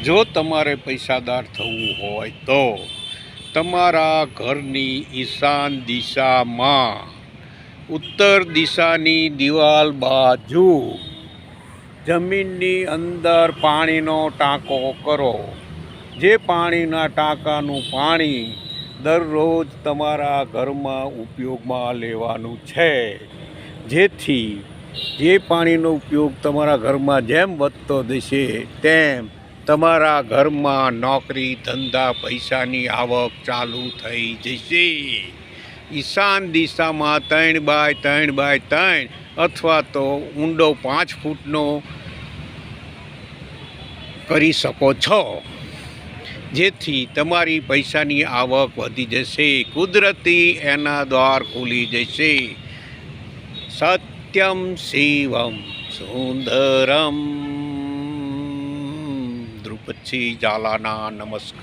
જો તમારે પૈસાદાર થવું હોય તો તમારા ઘરની ઈશાન દિશામાં ઉત્તર દિશાની દિવાલ બાજુ જમીનની અંદર પાણીનો ટાંકો કરો. જે પાણીના ટાંકાનું પાણી દરરોજ તમારા ઘરમાં ઉપયોગમાં લેવાનું છે, જેથી જે પાણીનો ઉપયોગ તમારા ઘરમાં જેમ વધતો જશે તેમ તમારા ઘરમાં નોકરી ધંધા પૈસાની આવક ચાલુ થઈ જશે. ઈશાન દિશામાં 3x3x3 અથવા તો ઊંડો 5 ફૂટનો કરી શકો છો, જેથી તમારી પૈસાની આવક વધી જશે. કુદરતી એના દ્વાર ખુલી જશે. સત્યમ શિવમ સુંદરમ. ધ્રુપદસિંહ ઝાલાના નમસ્કાર.